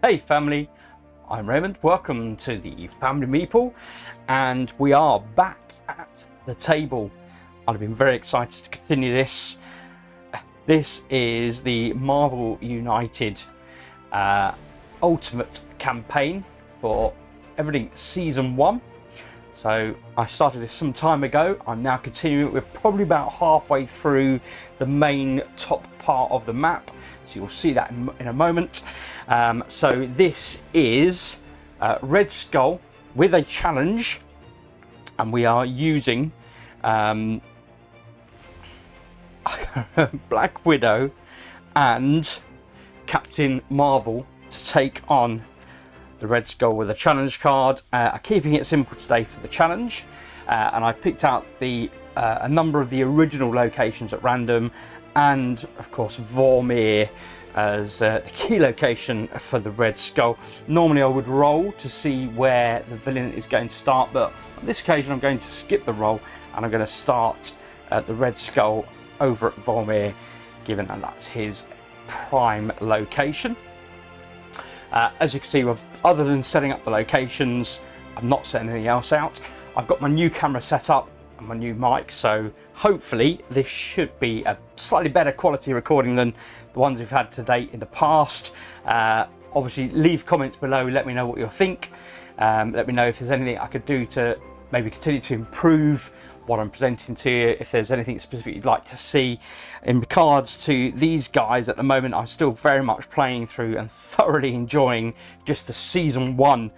Hey family, I'm Raymond. Welcome to the Family Meeple, and we are back at the table. I've been very excited to continue this. This is the Marvel United Ultimate campaign for everything Season 1. So I started this some time ago. I'm now continuing. We're probably about halfway through the main top part of the map, so you'll see that in a moment. So this is Red Skull with a challenge, and we are using Black Widow and Captain Marvel to take on the Red Skull with a challenge card. I'm keeping it simple today for the challenge, and I picked out a number of the original locations at random, and of course Vormir as the key location for the Red Skull. Normally I would roll to see where the villain is going to start, but on this occasion I'm going to skip the roll and I'm going to start at the Red Skull over at Vormir, given that that's his prime location. As you can see, other than setting up the locations, I'm not setting anything else out. I've got my new camera set up and my new mic, so hopefully this should be a slightly better quality recording than the ones we've had to date in the past. Obviously leave comments below, let me know what you think. Let me know if there's anything I could do to maybe continue to improve what I'm presenting to you, if there's anything specific you'd like to see. In regards to these guys, at the moment I'm still very much playing through and thoroughly enjoying just the Season 1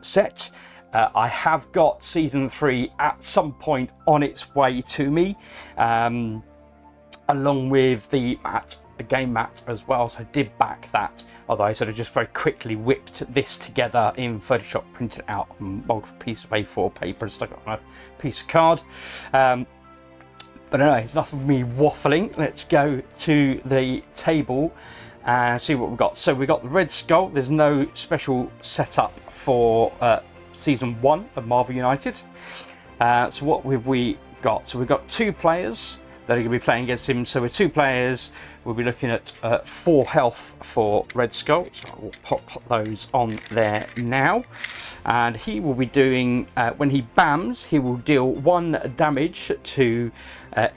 set. I have got Season 3 at some point on its way to me, along with the game mat as well, so I did back that, although I sort of just very quickly whipped this together in Photoshop, printed out on multiple pieces of A4 paper and stuck it on a piece of card. But anyway, it's enough of me waffling. Let's go to the table and see what we've got. So we've got the Red Skull. There's no special setup for Season 1 of Marvel United. So what have we got? So we've got two players that are going to be playing against him. So with two players, we'll be looking at 4 health for Red Skull. So I will pop those on there now. And he will be doing, when he bams, he will deal 1 damage to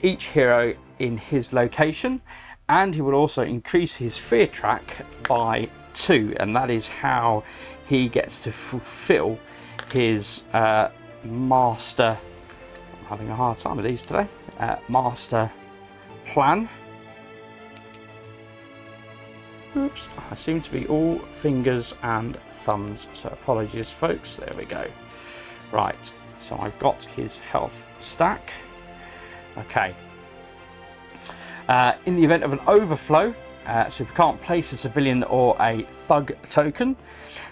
each hero in his location. And he will also increase his fear track by 2. And that is how he gets to fulfill his master, I'm having a hard time with these today, master plan. Oops, I seem to be all fingers and thumbs, so apologies folks. There we go. Right, so I've got his health stack. Okay. In the event of an overflow, so if you can't place a civilian or a thug token,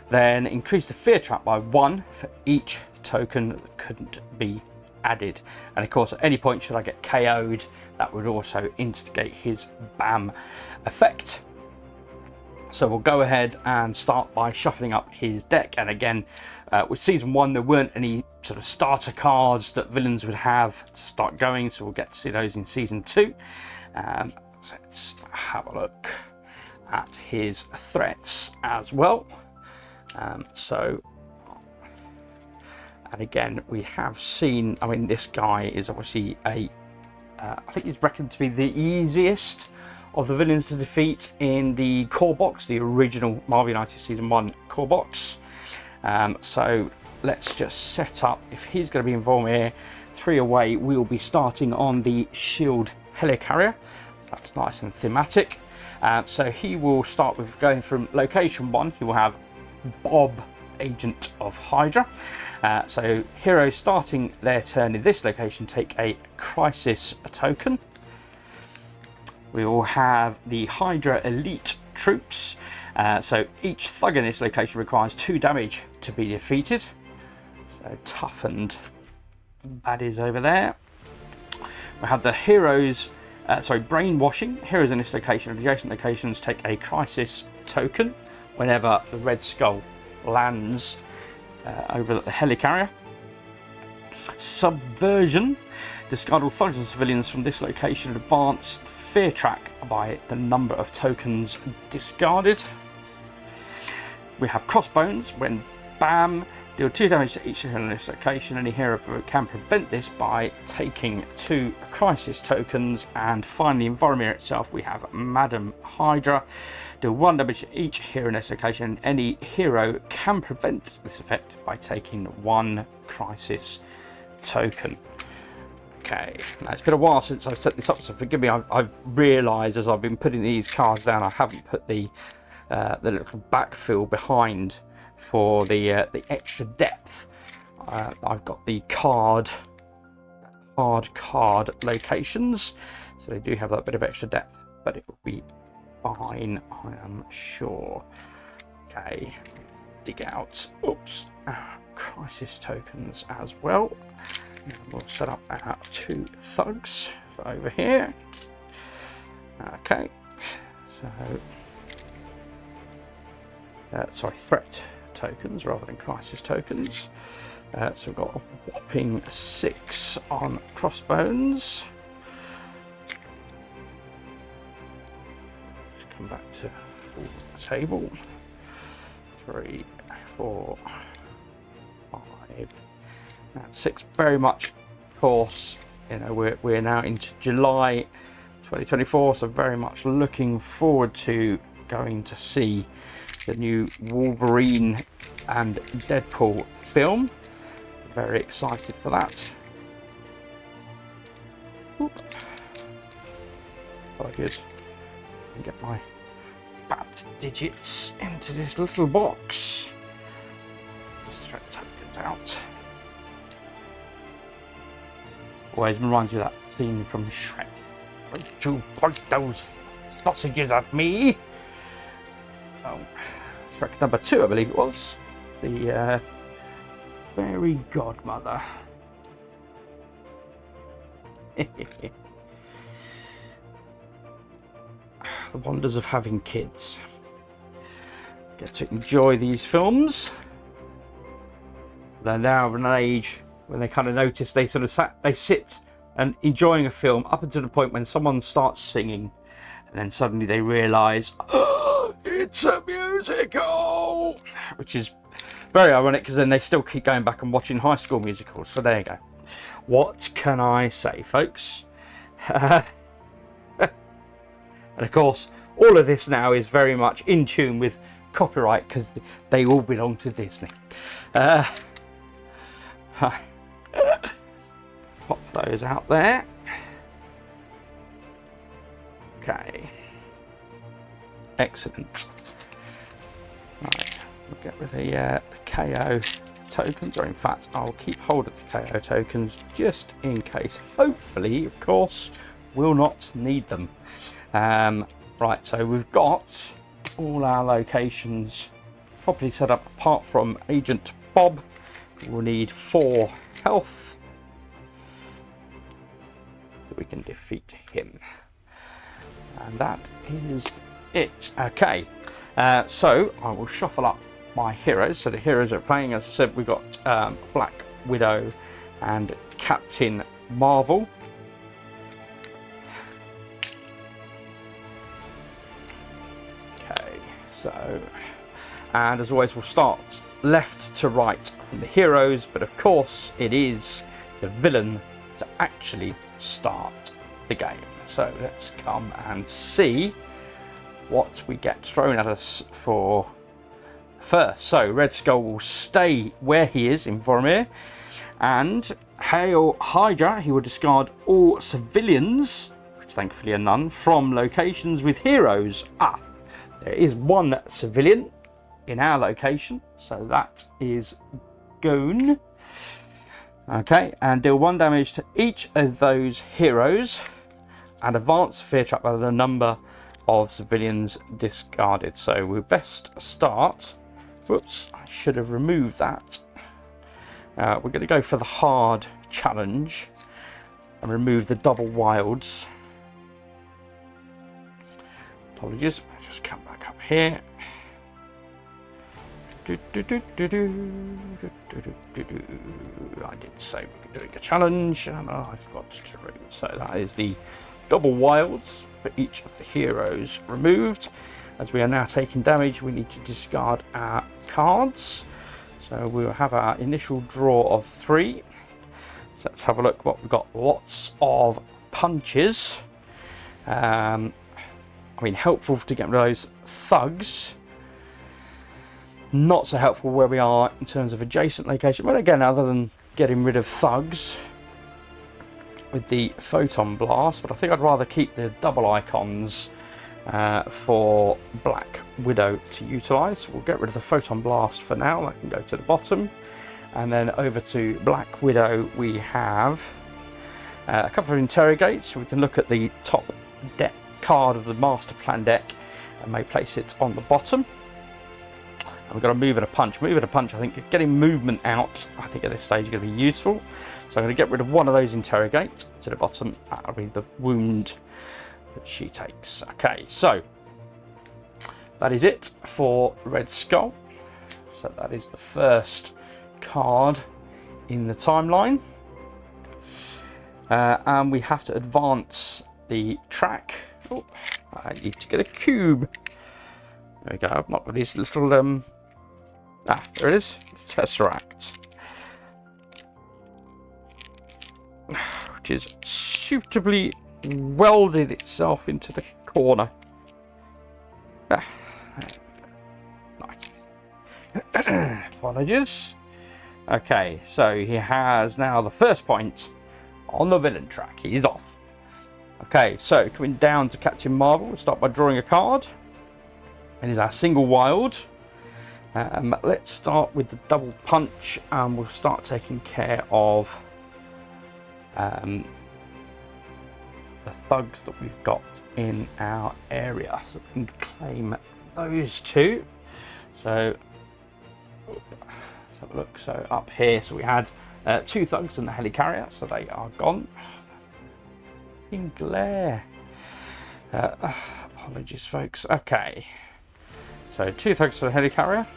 then increase the fear trap by 1 for each token that couldn't be added. And of course, at any point should I get KO'd, that would also instigate his BAM effect. So we'll go ahead and start by shuffling up his deck. And again, with Season 1, there weren't any sort of starter cards that villains would have to start going, so we'll get to see those in Season 2. So let's have a look at his threats as well. And again, we have seen, I mean, this guy is obviously I think he's reckoned to be the easiest of the villains to defeat in the core box, the original Marvel United Season 1 core box. So let's just set up, if he's going to be involved here, 3 away, we'll be starting on the Shield Helicarrier. That's nice and thematic. So he will start with going from location 1, he will have Bob, Agent of Hydra. So heroes starting their turn in this location take a crisis token. We will have the Hydra Elite troops. So each thug in this location requires 2 damage to be defeated. So toughened baddies over there. We have the heroes, brainwashing. Heroes in this location and adjacent locations take a crisis token whenever the Red Skull lands over the helicarrier. Subversion. Discard all thugs and civilians from this location and advance fear track by the number of tokens discarded. We have crossbones. When bam, deal 2 damage to each hero in this location. Any hero can prevent this by taking 2 crisis tokens. And finally, in Vormir itself, we have Madam Hydra. Deal 1 damage to each hero in this location. Any hero can prevent this effect by taking 1 crisis token. Okay, now it's been a while since I've set this up, so forgive me. I've realised as I've been putting these cards down, I haven't put the little backfill behind for the extra depth. I've got the hard card locations, so they do have that bit of extra depth, but it will be fine, I am sure. Okay, dig out, oops, crisis tokens as well. And we'll set up our 2 thugs for over here. Okay, so sorry, threat tokens rather than crisis tokens. So we've got a whopping 6 on crossbones. Just come back to the table. 3, 4, 5. That's 6. Very much, of course, you know, we're now into July 2024, so very much looking forward to going to see the new Wolverine and Deadpool film. Very excited for that. Oop. Apologies. Get my bat digits into this little box. Just throw tokens out. Always reminds you of that scene from Shrek. Don't you point those sausages at me! Oh, Shrek number 2, I believe it was. The fairy godmother. The wonders of having kids. Get to enjoy these films. They're now of an age when they kind of notice they sort of sit and enjoying a film up until the point when someone starts singing, and then suddenly they realise, oh, it's a musical, which is very ironic because then they still keep going back and watching High School Musicals. So there you go. What can I say, folks? And of course, all of this now is very much in tune with copyright because they all belong to Disney. Pop those out there. Okay. Excellent. Right, we'll get rid of the KO tokens, or in fact, I'll keep hold of the KO tokens just in case. Hopefully, of course, we'll not need them. Right, so we've got all our locations properly set up apart from Agent Bob. We'll need 4 health. We can defeat him, and that is it. Okay, so I will shuffle up my heroes. So the heroes are playing, as I said, we've got Black Widow and Captain Marvel. Okay, so, and as always, we'll start left to right from the heroes, but of course it is the villain to actually start the game. So let's come and see what we get thrown at us for first. So Red Skull will stay where he is in Vormir, and Hail Hydra, he will discard all civilians, which thankfully are none, from locations with heroes. There is 1 civilian in our location, so that is Goon. Okay, and deal 1 damage to each of those heroes and advance fear trap by the number of civilians discarded. So we'll best start. Whoops, I should have removed that. We're going to go for the hard challenge and remove the double wilds. Apologies, I'll just come back up here. I did say we were doing a challenge, and I forgot to remove. So that is the double wilds for each of the heroes removed. as we are now taking damage, we need to discard our cards. So we'll have our initial draw of 3. So let's have a look what we've got. Lots of punches. I mean, helpful to get rid of those thugs. Not so helpful where we are in terms of adjacent location. But again, other than getting rid of thugs with the photon blast, but I think I'd rather keep the double icons for Black Widow to utilise. We'll get rid of the photon blast for now. That can go to the bottom, and then over to Black Widow we have a couple of interrogates. We can look at the top deck card of the master plan deck and may place it on the bottom. And we've got a move and a punch. Move and a punch, I think getting movement out, I think at this stage is going to be useful. So I'm going to get rid of one of those interrogate to the bottom. That'll be the wound that she takes. Okay, so that is it for Red Skull. So that is the first card in the timeline. And we have to advance the track. Oh, I need to get a cube. There we go. I've not got these little there it is. Tesseract, which is suitably welded itself into the corner. Apologies. Okay, so he has now the first point on the villain track. He's off. Okay, so coming down to Captain Marvel, we'll start by drawing a card. It is our single wild. Let's start with the double punch, and we'll start taking care of the thugs that we've got in our area. So we can claim those two. So let's have a look. So up here, so we had 2 thugs and the helicarrier, so they are gone. In glare. Apologies, folks. Okay. So 2 thugs for the helicarrier.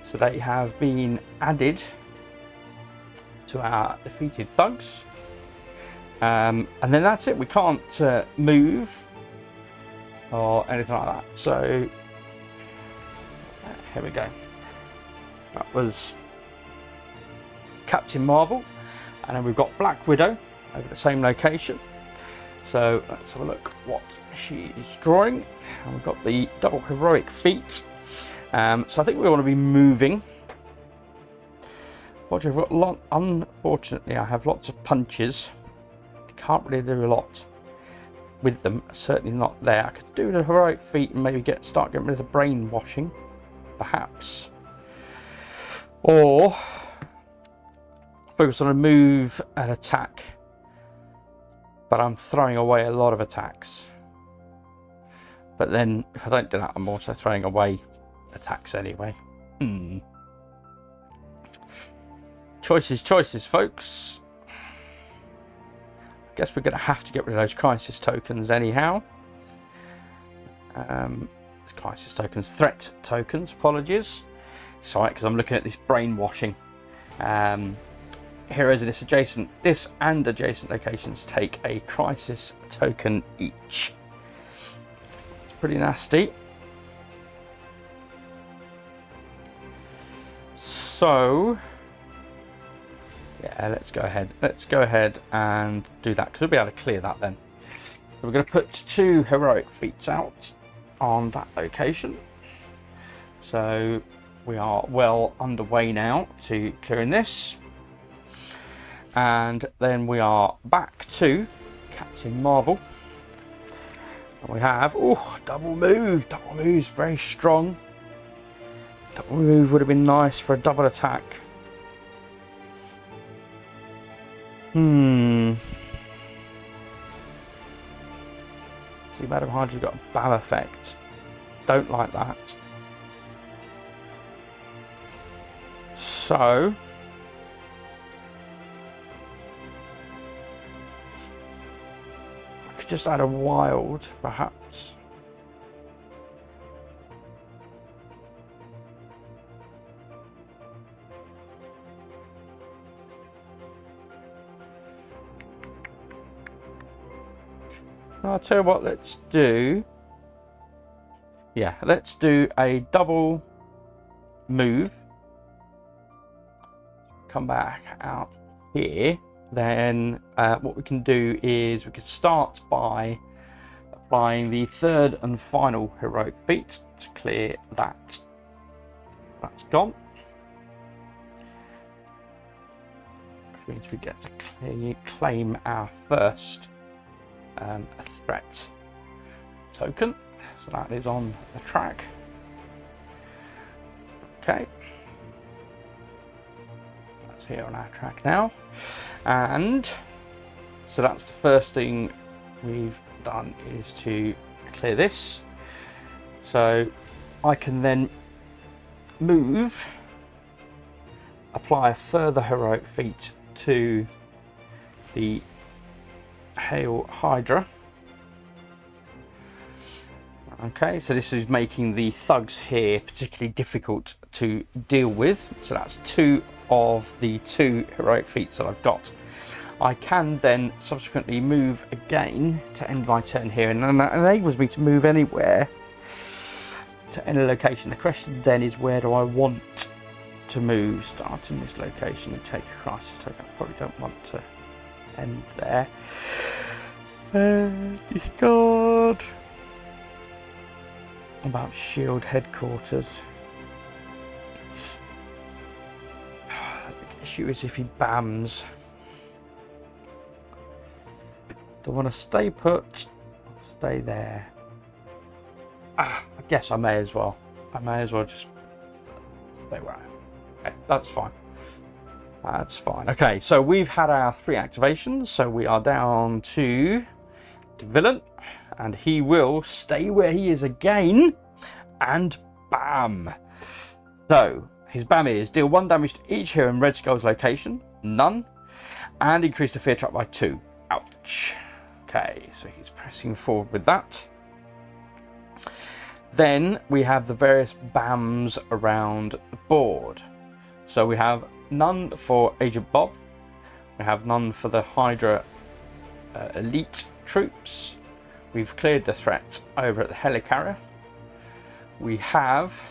So they have been added to our defeated thugs. And then that's it. We can't move or anything like that. So here we go. That was Captain Marvel. And then we've got Black Widow over the same location. So let's have a look what she is drawing. And we've got the double heroic feat. So I think we want to be moving. Unfortunately, I have lots of punches. Can't really do a lot with them. Certainly not there. I could do the heroic feat and maybe start getting rid of the brainwashing, perhaps. Or focus on a move and attack. But I'm throwing away a lot of attacks. But then if I don't do that, I'm also throwing away attacks anyway. Choices, folks. I guess we're going to have to get rid of those crisis tokens anyhow. Crisis tokens, threat tokens, apologies. It's alright because I'm looking at this brainwashing. Heroes in this and adjacent locations take a crisis token each. It's pretty nasty. So yeah, let's go ahead and do that because we'll be able to clear that then. So we're going to put 2 heroic feats out on that location. So we are well underway now to clearing this. And then we are back to Captain Marvel. And we have, double move. Double move's very strong. Double move would have been nice for a double attack. See, Madam Hydra's got a BAM effect. Don't like that. So I could just add a wild, perhaps. I'll tell you what, let's do. yeah, let's do a double move. Come back out here. Then what we can do is we can start by applying the third and final heroic feat to clear that. That's gone. Which means we get to claim our first threat token. So that is on the track. Okay. That's here on our track now. And so that's the first thing we've done, is to clear this. So I can then move, apply a further heroic feat to the Hail Hydra. Okay, so this is making the thugs here particularly difficult to deal with. So that's 2 of the 2 heroic feats that I've got. I can then subsequently move again to end my turn here, and that enables me to move anywhere to any location. The question then is, where do I want to move? Start in this location and take a crisis token. I probably don't want to end there. Discard. About shield headquarters. The issue is if he bams. Do I want to stay put? Stay there. I guess I may as well. I may as well just stay where I am. Okay, that's fine. That's fine. Okay, so we've had our 3 activations. So we are down to the villain, and he will stay where he is again, and bam. So his bam is deal 1 damage to each hero in Red Skull's location, none, and increase the fear track by 2. Ouch. Okay, so he's pressing forward with that. Then we have the various BAMs around the board. So we have none for Agent Bob. We have none for the Hydra elite troops. We've cleared the threat over at the helicarrier. We have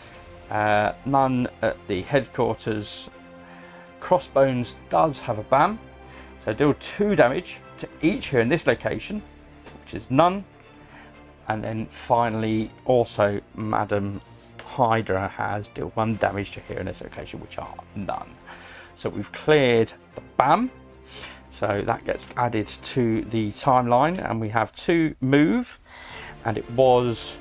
none at the headquarters. Crossbones does have a BAM. So deal 2 damage to each here in this location, which is none. And then finally, also Madam Hydra has deal 1 damage to here in this location, which are none. So we've cleared the BAM. So that gets added to the timeline, and we have 2 move, and it was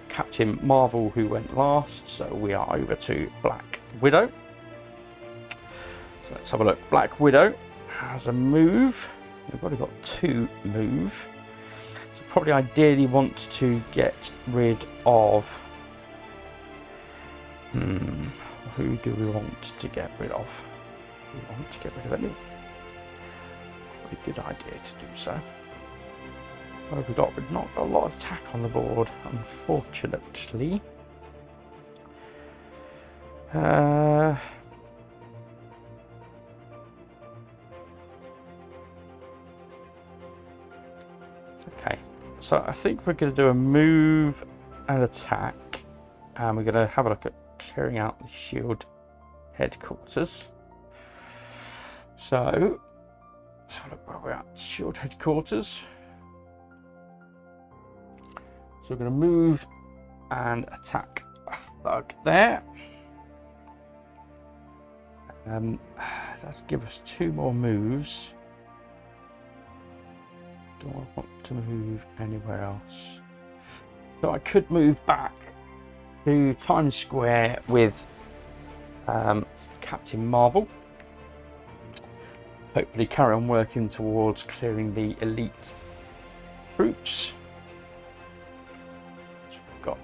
Captain Marvel who went last. So we are over to Black Widow. So let's have a look. Black Widow has a move. We've already got 2 move. So probably ideally want to get rid of. Who do we want to get rid of? We want to get rid of anyone. Probably a good idea to do so. What have we got? We've not got a lot of attack on the board, unfortunately. Okay, so I think we're going to do a move and attack, and we're going to have a look at clearing out the shield headquarters. So let's have a look where we're at. Shield headquarters. So we're going to move and attack a thug there. Let's give us 2 more moves. Do I want to move anywhere else? So I could move back to Times Square with Captain Marvel. Hopefully carry on working towards clearing the elite troops. So we've got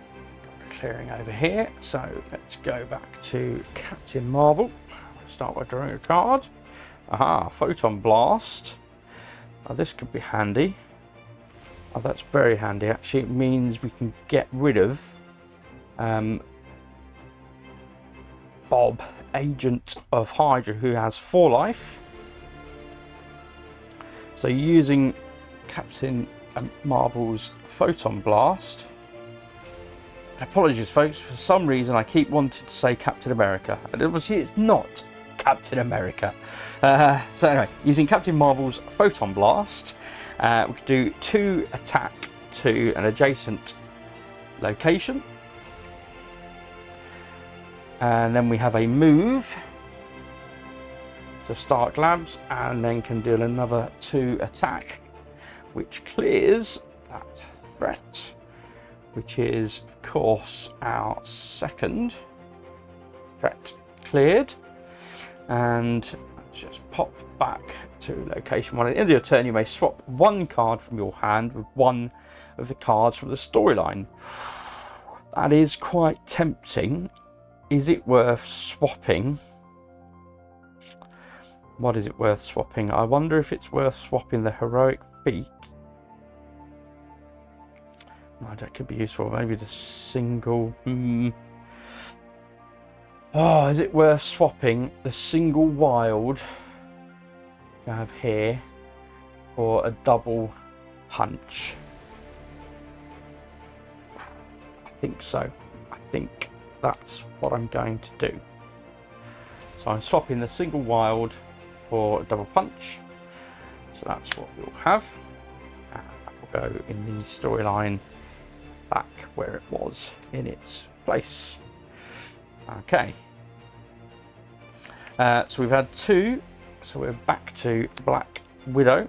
clearing over here. So let's go back to Captain Marvel. Start by drawing a card. Aha, Photon Blast. Now this could be handy. Oh, that's very handy actually. It means we can get rid of Bob, Agent of Hydra, who has 4 life. So using Captain Marvel's Photon Blast, Apologies, folks. For some reason, I keep wanting to say Captain America, and obviously it's not Captain America. So anyway, using Captain Marvel's Photon Blast, we could do 2 attack to an adjacent location, and then we have a move to Stark Labs, and then can do another 2 attack, which clears that threat, which is of course our second threat cleared. And let's just pop back to location 1. At the end of your turn, you may swap 1 card from your hand with 1 of the cards from the storyline. That is quite tempting. Is it worth swapping? What is it worth swapping? I wonder if it's worth swapping the heroic feat. No, that could be useful. Maybe the single. Oh, is it worth swapping the single wild I have here for a double punch? I think so. I think that's what I'm going to do. So I'm swapping the single wild for a double punch. So that's what we'll have. And that will go in the storyline back where it was in its place. Okay. So we've had 2. So we're back to Black Widow.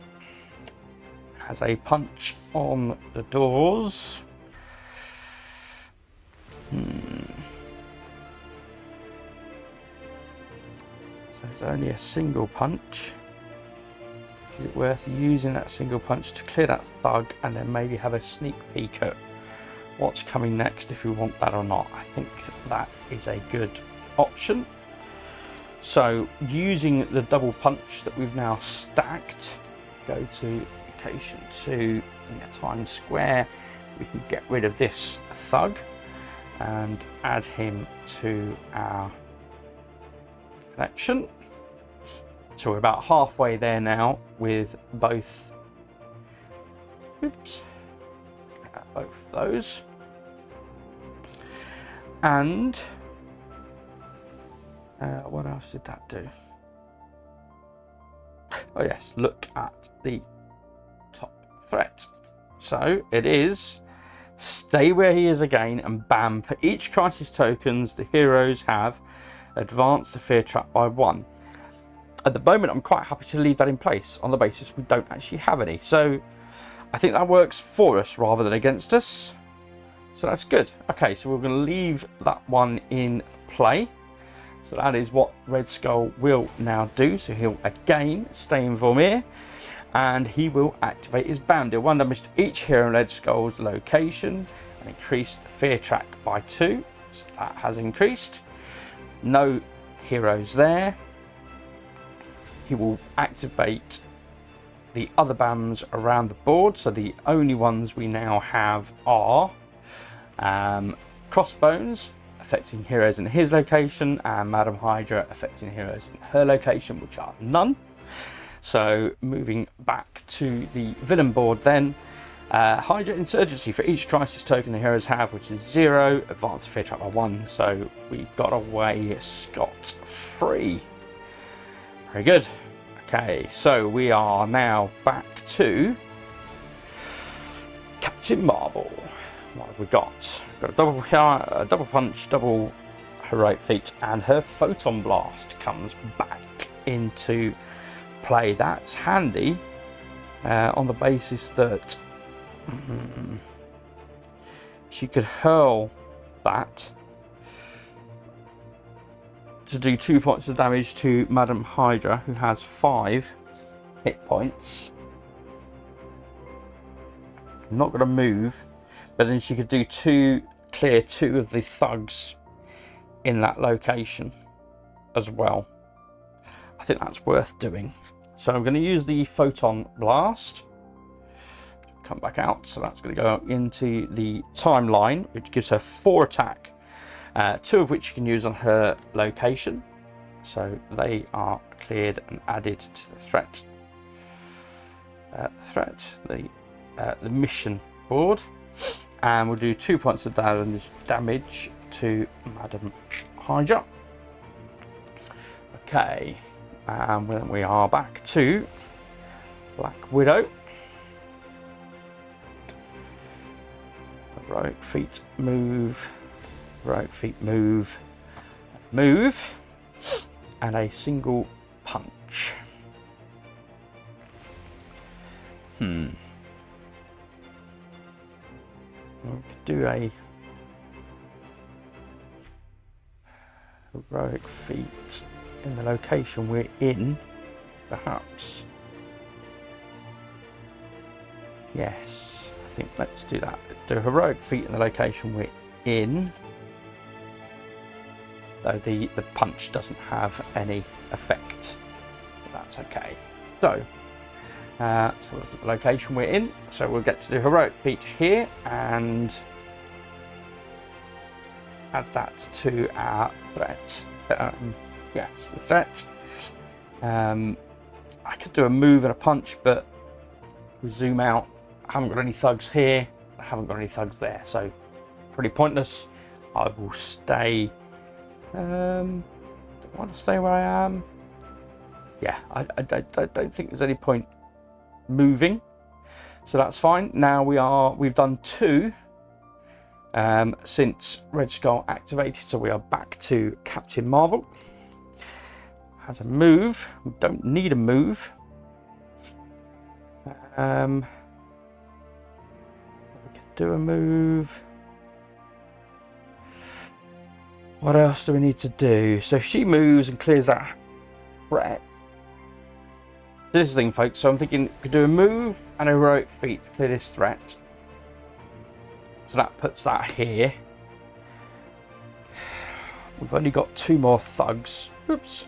Has a punch on the doors. So it's only a single punch. Is it worth using that single punch to clear that thug and then maybe have a sneak peek at what's coming next, if we want that or not? I think that is a good option. So using the double punch that we've now stacked, go to location 2 in the Times Square. We can get rid of this thug and add him to our collection. So we're about halfway there now with both. Oops. Both of those. And what else did that do? Oh yes, look at the top threat. So it is stay where he is again, and bam, for each crisis tokens the heroes have, advance the fear trap by 1. At the moment I'm quite happy to leave that in place on the basis we don't actually have any. So I think that works for us rather than against us. So that's good. Okay, so we're going to leave that one in play. So that is what Red Skull will now do. So he'll again stay in Vormir, and he will activate his BAM. Deal 1 damage to each hero in Red Skull's location and increase the fear track by 2. So that has increased. No heroes there. He will activate the other BAMs around the board. So the only ones we now have are Crossbones, affecting heroes in his location, and Madam Hydra, affecting heroes in her location, which are none. So moving back to the villain board then, Hydra Insurgency for each crisis token the heroes have, which is 0, advance fear trap by 1. So we got away scot-free. Very good. Okay, so we are now back to Captain Marvel. What have we got? We've got a double punch, double heroic feat, and her Photon Blast comes back into play. That's handy on the basis that she could hurl that to do 2 points of damage to Madam Hydra, who has 5 hit points. I'm not going to move, but then she could do clear 2 of the thugs in that location as well. I think that's worth doing. So I'm going to use the Photon Blast. Come back out. So that's going to go into the timeline, which gives her 4 attack, 2 of which you can use on her location. So they are cleared and added to the threat. The mission board. and we'll do 2 points of damage to Madam Hydra. Okay, and then we are back to Black Widow. Heroic feat, move, heroic feat, move, move, and a single punch. We could do a heroic feat in the location we're in, perhaps. Yes, I think let's do that. Let's do a heroic feat in the location we're in, though the punch doesn't have any effect. But that's okay. So look at the location we're in. So we'll get to do heroic feat here and add that to our threat. Yes, the threat. I could do a move and a punch, but we zoom out. I haven't got any thugs here. I haven't got any thugs there, so pretty pointless. I will stay. Do I want to stay where I am? Yeah, I don't think there's any point moving, so that's fine. Now we've done 2 since Red Skull activated, so we are back to Captain Marvel. Has a move. We don't need a move. We could do a move. What else do we need to do? So if she moves and clears that threat. This is the thing, folks. So I'm thinking we could do a move and a heroic feat to clear this threat. So that puts that here. We've only got 2 more thugs,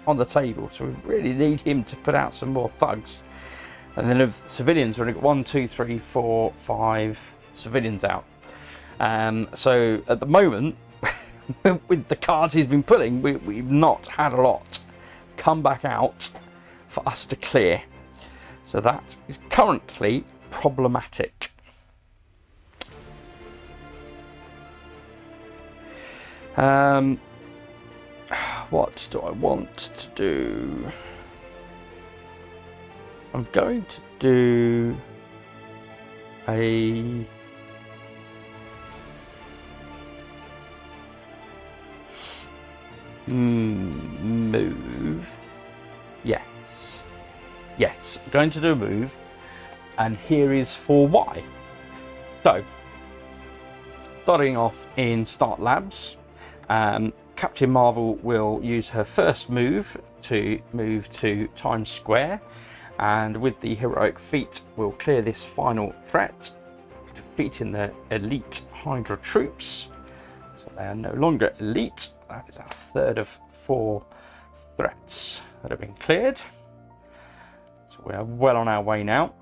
on the table, so we really need him to put out some more thugs. And then of civilians, we've only got 1, 2, 3, 4, 5 civilians out. So at the moment, with the cards he's been pulling, we've not had a lot come back out for us to clear. So that is currently problematic. What do I want to do? I'm going to do a move. Yes, I'm going to do a move, and here is for why. So, starting off in Start Labs, Captain Marvel will use her first move to move to Times Square, and with the heroic feat will clear this final threat, defeating the elite Hydra troops. So they are no longer elite. That is our 3rd of 4 threats that have been cleared. So we are well on our way now.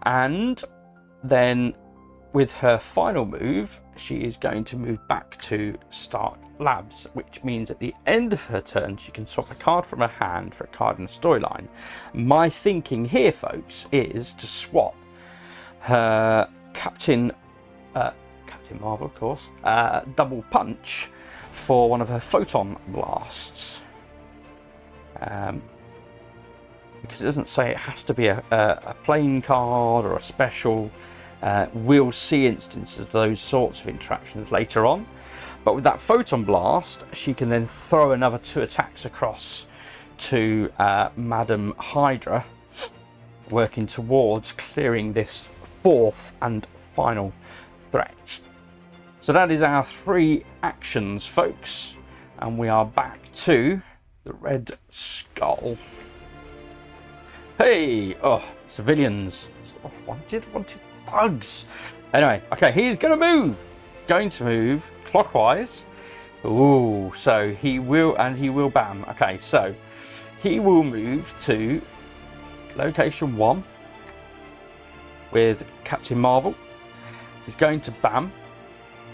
And then with her final move, she is going to move back to Start Labs, which means at the end of her turn, she can swap a card from her hand for a card in a storyline. My thinking here, folks, is to swap her Captain Marvel, of course, double punch for one of her photon blasts. Because it doesn't say it has to be a plain card or a special. We'll see instances of those sorts of interactions later on. But with that photon blast, she can then throw another 2 attacks across to Madam Hydra, working towards clearing this 4th and final threat. So that is our 3 actions, folks, and we are back to the Red Skull. Hey, civilians, wanted thugs. Anyway, okay, he's gonna move. He's going to move clockwise. Ooh, so he will bam. Okay, so he will move to location 1 with Captain Marvel. He's going to bam.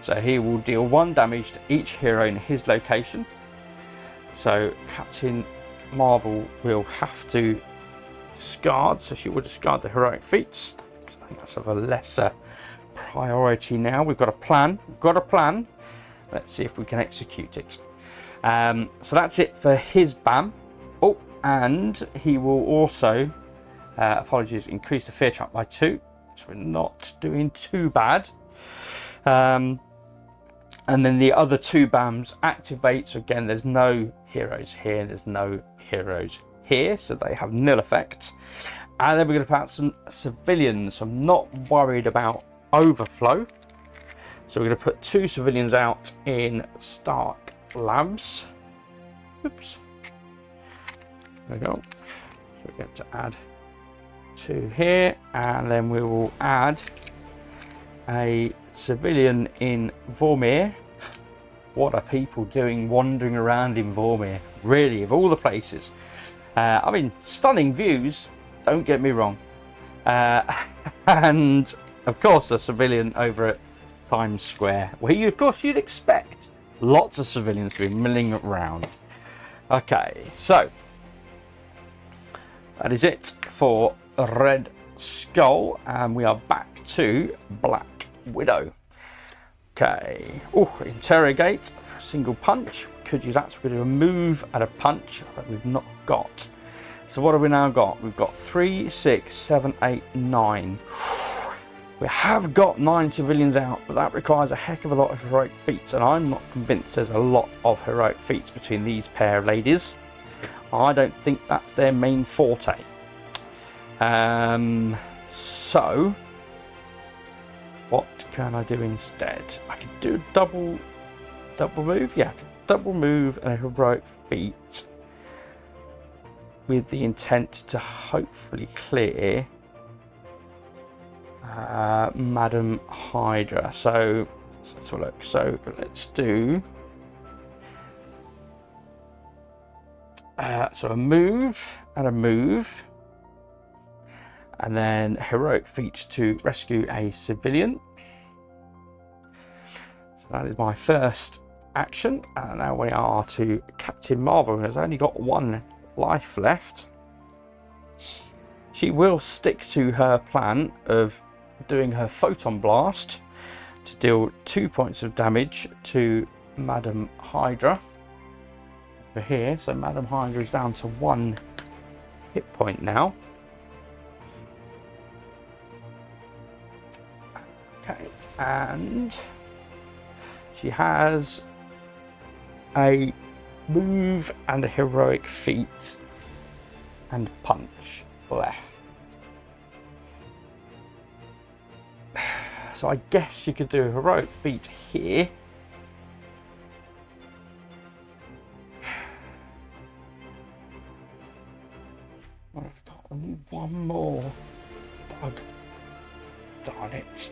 So he will deal 1 damage to each hero in his location. So Captain Marvel will have to discard, so she will discard the heroic feats. So I think that's of a lesser priority now. We've got a plan. Let's see if we can execute it. So that's it for his BAM. Oh, and he will also, apologies, increase the fear trap by 2. So we're not doing too bad. And then the other 2 BAMs activate. So again, there's no heroes here. There's no heroes here. So they have nil effect. And then we're going to put out some civilians. So I'm not worried about overflow. So we're going to put 2 civilians out in Stark Labs. Oops. There we go. So we get to add 2 here, and then we will add a civilian in Vormir. What are people doing wandering around in Vormir? Really, of all the places. I mean, stunning views, don't get me wrong. And of course a civilian over at Times Square, where of course you'd expect lots of civilians to be milling around. Okay, so that is it for Red Skull, and we are back to Black Widow. Okay, interrogate for a single punch. We could use that, so we're going to move at a punch that we've not got. So what have we now got? We've got 3, 6, 7, 8, 9. We have got 9 civilians out, but that requires a heck of a lot of heroic feats, and I'm not convinced there's a lot of heroic feats between these pair of ladies. I don't think that's their main forte. So what can I do instead? I could do a double move. Yeah, I could double move and a heroic feat with the intent to hopefully clear Madam Hydra. So let's have a look. So let's do so a move and a move, and then heroic feat to rescue a civilian. So that is my first action, and now we are to Captain Marvel, who has only got 1 life left. She will stick to her plan of doing her photon blast to deal 2 points of damage to Madam Hydra over here. So Madam Hydra is down to 1 hit point now. Okay, and she has a move and a heroic feat and punch left. So I guess you could do a heroic feat here. I've got only 1 more bug. Darn it.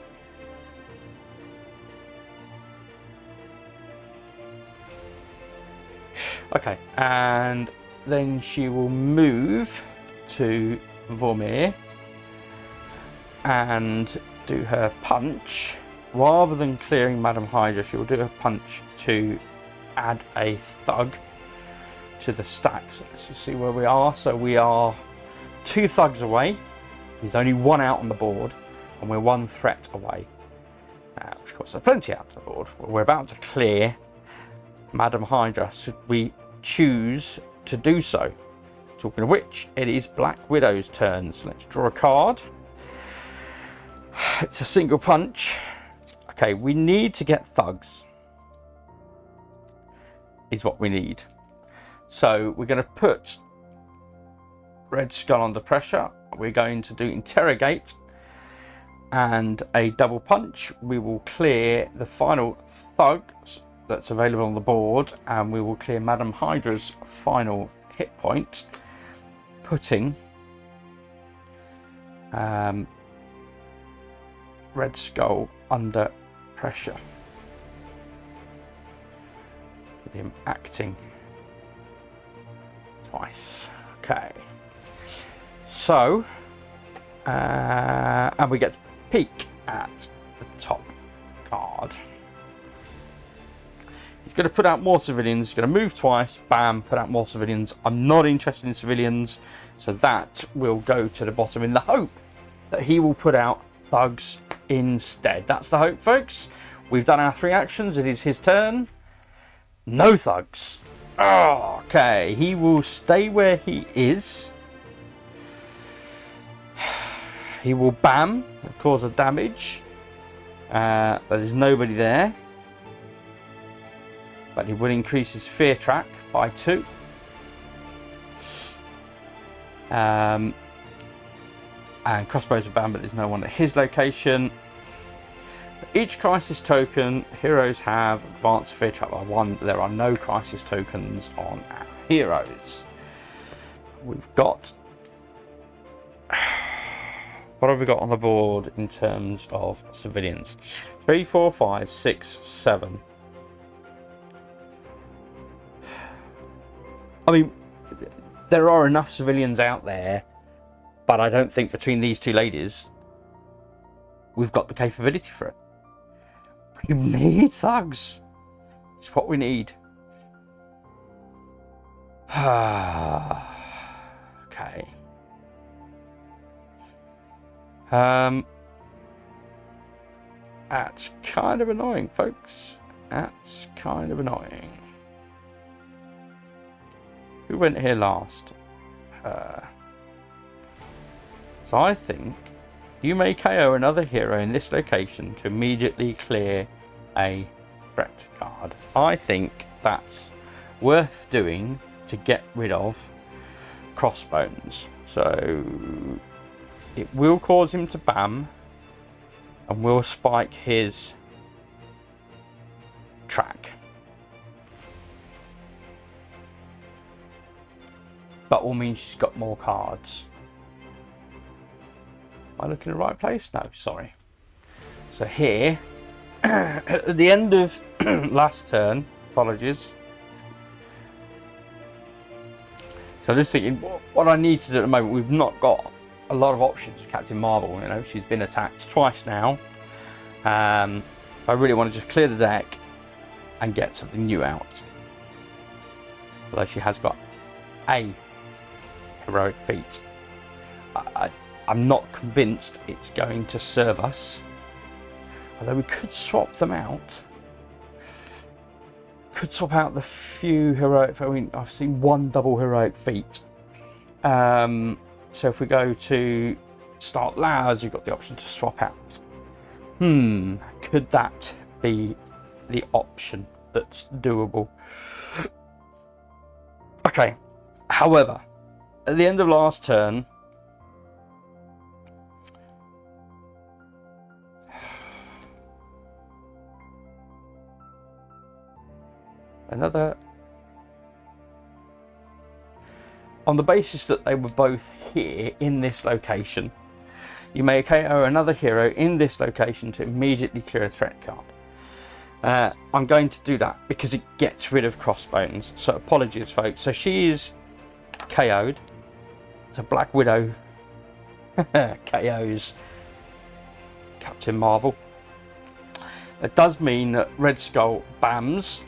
Okay, and then she will move to Vormir and do her punch. Rather than clearing Madam Hydra, she will do her punch to add a thug to the stack. So let's just see where we are. So we are 2 thugs away. There's only 1 out on the board, and we're 1 threat away. Which of course there's plenty out on the board. We're about to clear Madam Hydra, should we choose to do so. Talking of which, it is Black Widow's turn. So let's draw a card. It's a single punch. Okay, we need to get thugs. Is what we need. So we're going to put Red Skull under pressure. We're going to do interrogate and a double punch. We will clear the final thugs that's available on the board, and we will clear Madam Hydra's final hit point, putting Red Skull under pressure with him acting twice. Okay, so and we get to peek at the top card. He's going to put out more civilians. He's going to move twice. Bam, put out more civilians. I'm not interested in civilians, so that will go to the bottom in the hope that he will put out thugs instead. That's the hope, folks. We've done our 3 actions. It is his turn. No thugs. Oh, okay, he will stay where he is. He will bam and cause a damage. There's nobody there. But he will increase his fear track by 2. And crossbows are banned, but there's no one at his location. For each crisis token, heroes have advanced fear track by 1. There are no crisis tokens on our heroes. We've got... What have we got on the board in terms of civilians? 3, 4, 5, 6, 7. I mean, there are enough civilians out there, but I don't think between these 2 ladies we've got the capability for it. We need thugs. It's what we need. Okay. That's kind of annoying, folks. That's kind of annoying. Who went here last? So I think you may KO another hero in this location to immediately clear a threat card. I think that's worth doing to get rid of crossbones. So it will cause him to bam and will spike his track. But will mean she's got more cards. Am I looking in the right place? No, sorry. So here, at the end of last turn, apologies. So I'm just thinking, what I need to do at the moment, we've not got a lot of options for Captain Marvel. You know, she's been attacked twice now. I really want to just clear the deck and get something new out. Although she has got a heroic feat. I'm not convinced it's going to serve us. Although we could swap them out. Could swap out the few heroic. I mean, I've seen 1 double heroic feat. So if we go to start layers, you've got the option to swap out. Could that be the option that's doable? Okay. However, at the end of last turn, on the basis that they were both here in this location, you may KO another hero in this location to immediately clear a threat card. I'm going to do that because it gets rid of crossbones. So apologies, folks. So she is KO'd. It's a Black Widow KOs Captain Marvel. It does mean that Red Skull bams,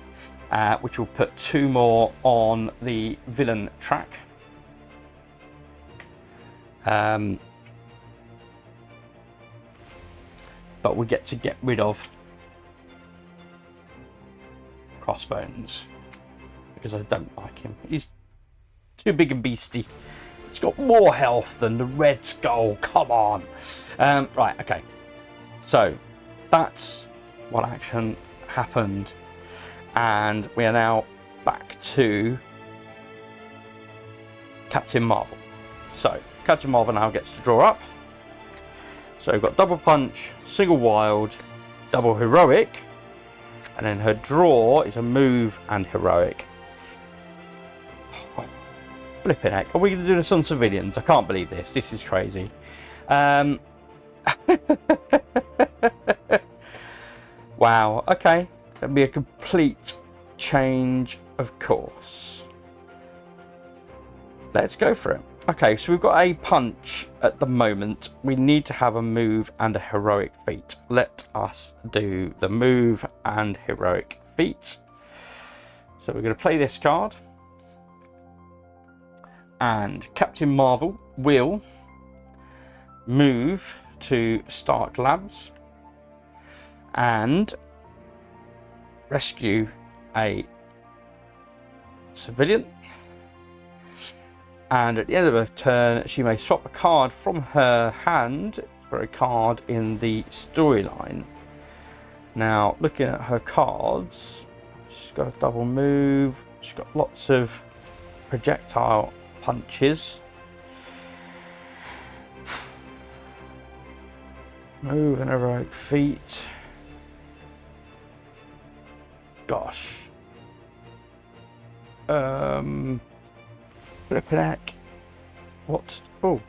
which will put 2 more on the villain track. But we get to get rid of crossbones because I don't like him. He's too big and beastie. He's got more health than the Red Skull. Come on. Right, okay. So that's what action happened. And we are now back to Captain Marvel. So Captain Marvel now gets to draw up. So we've got double punch, single wild, double heroic, and then her draw is a move and heroic. Flipping heck, are we going to do this on civilians? I can't believe this. This is crazy. Wow, okay. That'll be a complete change of course. Let's go for it. Okay, so we've got a punch at the moment. We need to have a move and a heroic feat. Let us do the move and heroic feat. So we're going to play this card. And Captain Marvel will move to Stark Labs. and rescue a civilian. And at the end of her turn, she may swap a card from her hand for a card in the storyline. Now, looking at her cards, she's got a double move. She's got lots of projectile punches. Move and heroic feat. Gosh. Flipping what? Oh,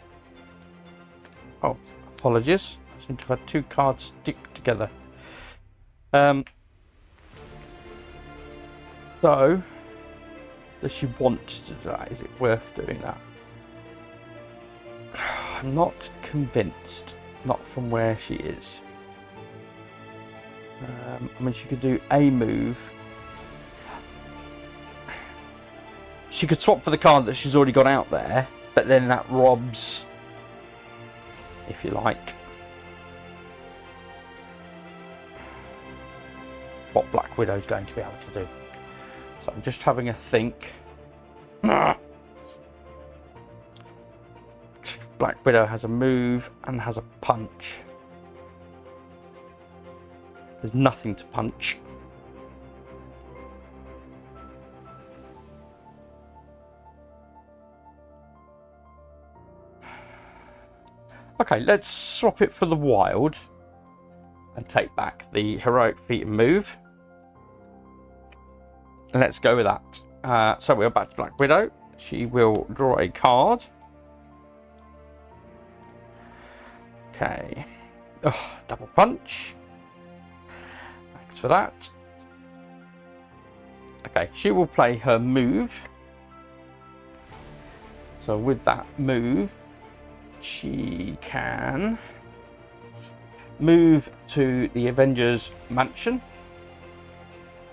apologies. I seem to have had two cards stick together. So, does she want to do that? Is it worth doing that? I'm not convinced. Not from where she is. I mean, she could do a move. She could swap for the card that she's already got out there, but then that robs, if you like, what Black Widow's going to be able to do. So I'm just having a think. Black Widow has a move and has a punch. There's nothing to punch. Okay, let's swap it for the wild and take back the heroic feat and move. And let's go with that. So we're back to Black Widow. She will draw a card. Okay. Oh, double punch. Thanks for that. Okay, she will play her move. So with that move, she can move to the Avengers Mansion.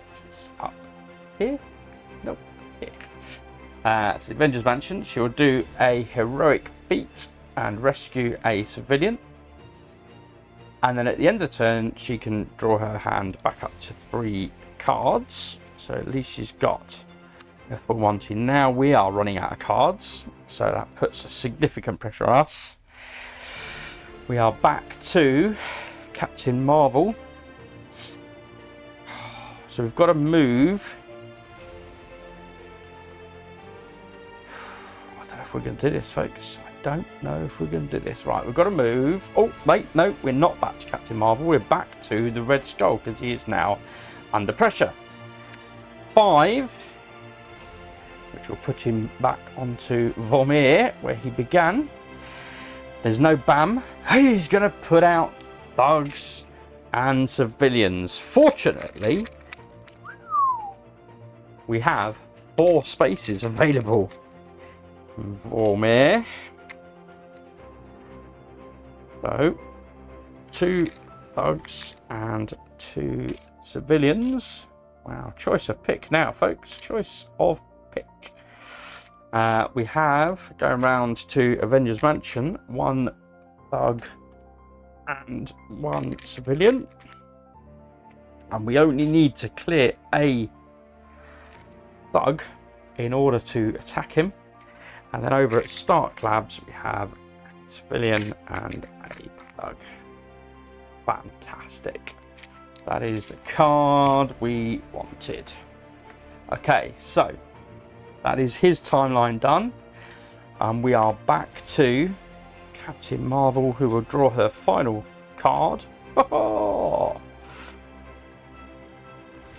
Which is up here. Nope, here. It's the Avengers Mansion. She will do a heroic feat and rescue a civilian. And then at the end of the turn, she can draw her hand back up to 3 cards. So at least she's got a full Monty. Now we are running out of cards, so that puts a significant pressure on us. We are back to Captain Marvel. So we've got to move. I don't know if we're going to do this, folks. I don't know if we're going to do this. Right, we've got to move. Oh, wait, no, we're not back to Captain Marvel. We're back to the Red Skull because he is now under pressure. 5, which will put him back onto Vormir, where he began. There's no BAM. He's going to put out thugs and civilians. Fortunately, we have 4 spaces available. Vormir. So, 2 thugs and 2 civilians. Wow, choice of pick now, folks. Choice of pick. We have, going round to Avengers Mansion, 1 thug and 1 civilian. And we only need to clear a thug in order to attack him. And then over at Stark Labs, we have a civilian and a thug. Fantastic. That is the card we wanted. Okay, so that is his timeline done. And we are back to Captain Marvel, who will draw her final card.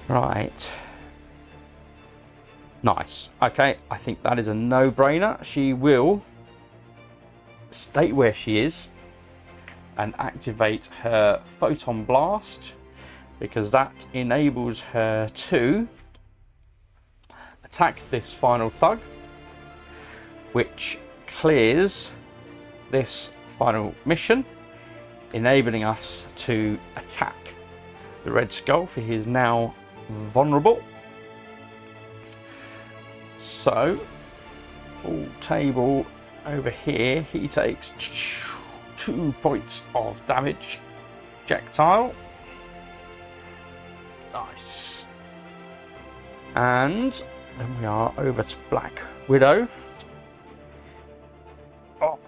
Right. Nice. Okay, I think that is a no-brainer. She will stay where she is and activate her Photon Blast, because that enables her to attack this final thug, which clears this final mission, enabling us to attack the Red Skull, for he is now vulnerable. So, full table over here, he takes 2 points of damage, projectile. Nice. And then we are over to Black Widow. Oh,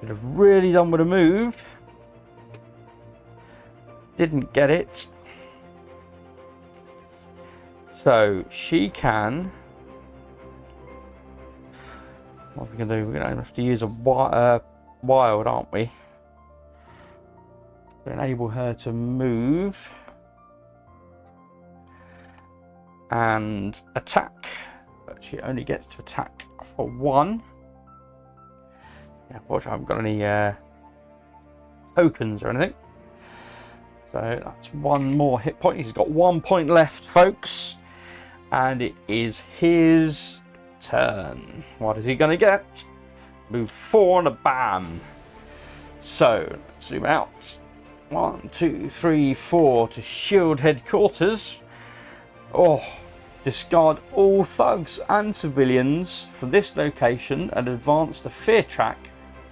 could have really done with a move. Didn't get it. So she can. What are we going to do? We're going to have to use a wild, aren't we? To enable her to move and attack. But she only gets to attack for one. Yeah, unfortunately, I haven't got any tokens or anything. So that's one more hit point. He's got 1 point left, folks. And it is his turn. What is he going to get? Move 4 and a bam. So let's zoom out. 1, 2, 3, 4 to shield headquarters. Oh, discard all thugs and civilians from this location and advance the fear track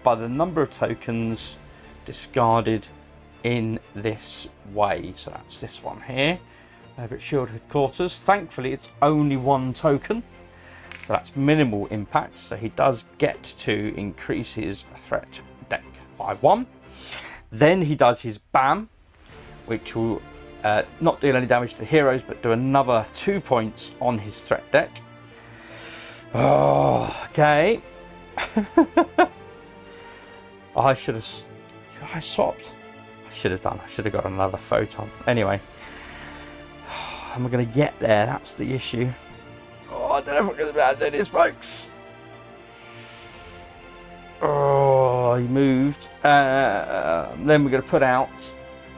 by the number of tokens discarded in this way. So that's this one here. Over at shield headquarters. Thankfully, it's only 1 token. So that's minimal impact. So he does get to increase his threat deck by 1. Then he does his BAM, which will not deal any damage to heroes, but do another 2 points on his threat deck. Oh, okay. I should have swapped. I should have done. I should have got another photon. Anyway, am I going to get there? That's the issue. Oh, I don't know if I'm going to be able to do this, folks. Oh, he moved. Then we're going to put out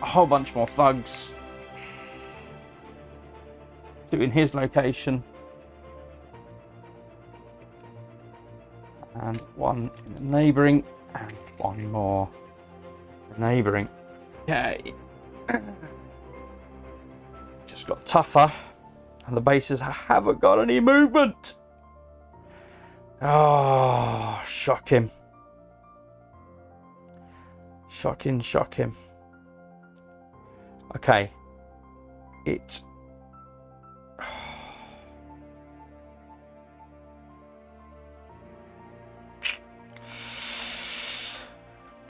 a whole bunch more thugs. 2 in his location. And 1 in the neighbouring. And 1 more neighbouring. Okay. Just got tougher. And the bases haven't got any movement. Oh, shock him. Shock him. Okay. It.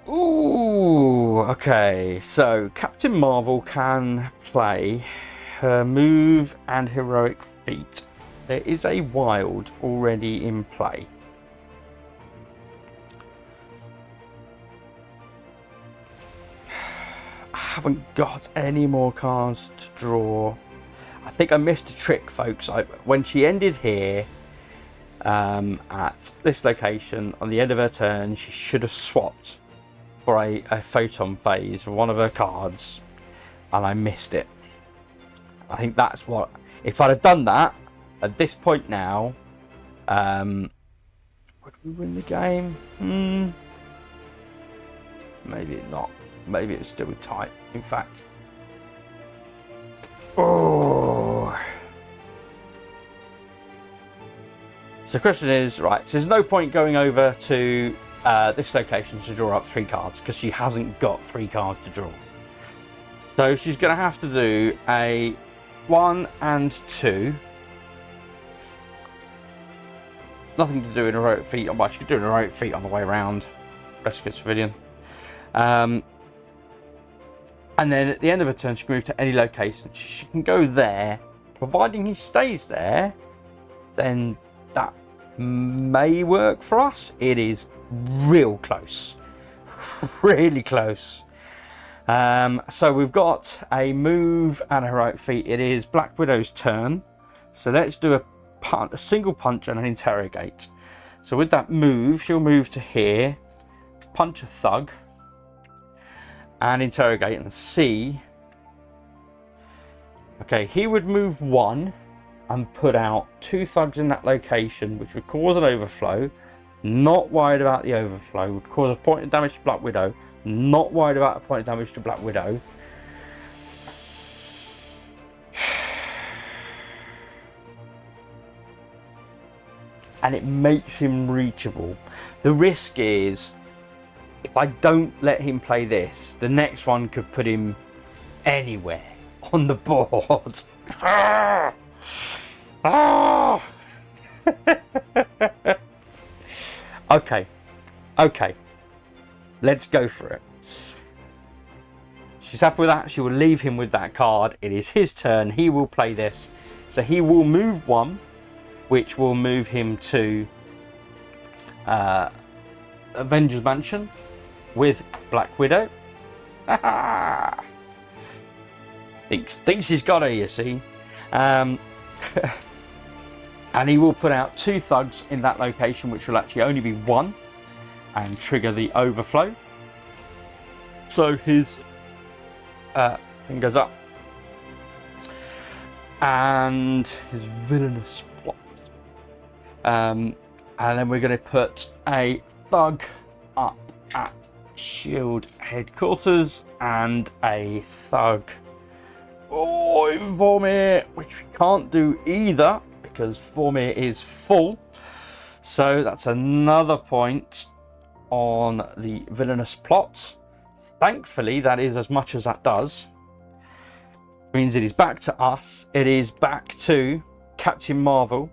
Ooh, okay. So Captain Marvel can play her move and heroic feat. There is a wild already in play. I haven't got any more cards to draw. I think I missed a trick, folks. When she ended here at this location on the end of her turn, she should have swapped for a photon phase for one of her cards, and I missed it. I think that's what, if I'd have done that at this point now, would we win the game? Maybe not. Maybe it would still be tight, in fact. Oh. So the question is, right, so there's no point going over to this location to draw up 3 cards, because she hasn't got 3 cards to draw. So she's going to have to do a 1 and 2. Nothing to do in heroic feat. Well, she could do an heroic feat on the way around. Rescue civilian. And then at the end of her turn, she can move to any location. She can go there. Providing he stays there, then that may work for us. It is real close. Really close. So we've got a move and a heroic feat. It is Black Widow's turn. So let's do a single punch and an interrogate. So with that move, she'll move to here, punch a thug, and interrogate and see. Okay, he would move 1 and put out 2 thugs in that location, which would cause an overflow. Not worried about the overflow. Would cause a point of damage to Black Widow. Not worried about a point of damage to Black Widow. And it makes him reachable. The risk is, if I don't let him play this, the next one could put him anywhere on the board. Ah! Ah! Okay, let's go for it. She's happy with that. She will leave him with that card. It is his turn. He will play this. So he will move one, which will move him to Avengers Mansion with Black Widow. Thinks he's got her, you see. And he will put out 2 thugs in that location, which will actually only be 1, and trigger the overflow. So his thing goes up, and his villainous plot. And then we're going to put a thug up at Shield headquarters and a thug in Vormir, which we can't do either because Vormir is full. So that's another point on the villainous plot. Thankfully, that is as much as that does. Means it is back to us. It is back to Captain Marvel,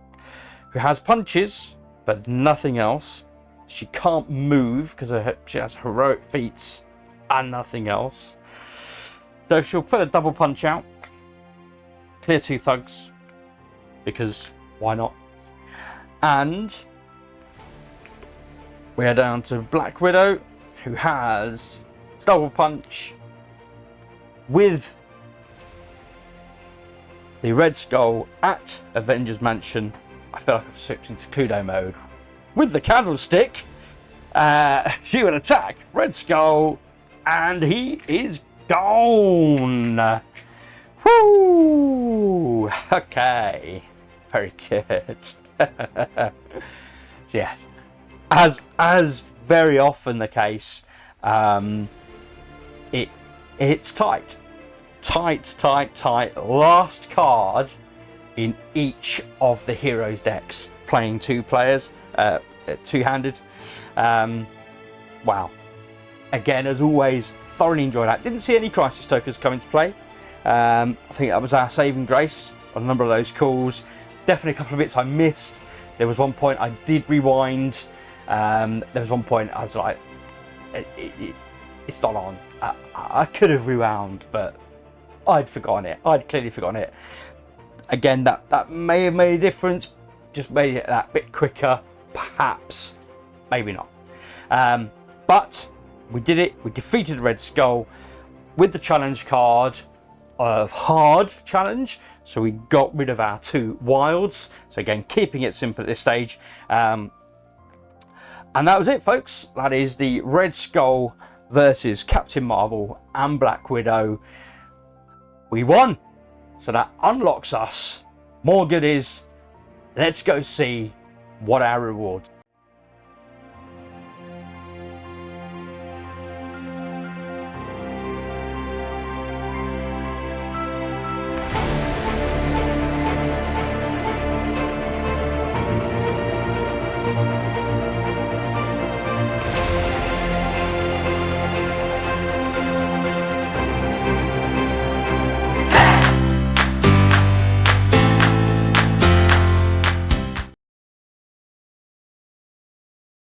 who has punches but nothing else. She can't move because she has heroic feats and nothing else. So she'll put a double punch out, clear 2 thugs, because why not? And we are down to Black Widow, who has double punch with the Red Skull at Avengers Mansion. I feel like I've switched into Kudo mode. With the candlestick, she would attack Red Skull, and he is gone. Woo! Okay, very good. So yes, as very often the case, it's tight. Last card in each of the heroes decks, playing 2 players, 2-handed. Wow. Again, as always, thoroughly enjoyed that. Didn't see any crisis tokens come into play. I think that was our saving grace on a number of those calls. Definitely a couple of bits I missed. There was one point I did rewind. There was one point I was like, it's not on. I could have rewound, but I'd forgotten it. I'd clearly forgotten it. Again, that may have made a difference. Just made it that bit quicker, perhaps. Maybe not. But we did it. We defeated Red Skull with the challenge card of hard challenge. So we got rid of our 2 wilds. So again, keeping it simple at this stage. And that was it, folks. That is the Red Skull versus Captain Marvel and Black Widow. We won. So that unlocks us more goodies. Let's go see what our rewards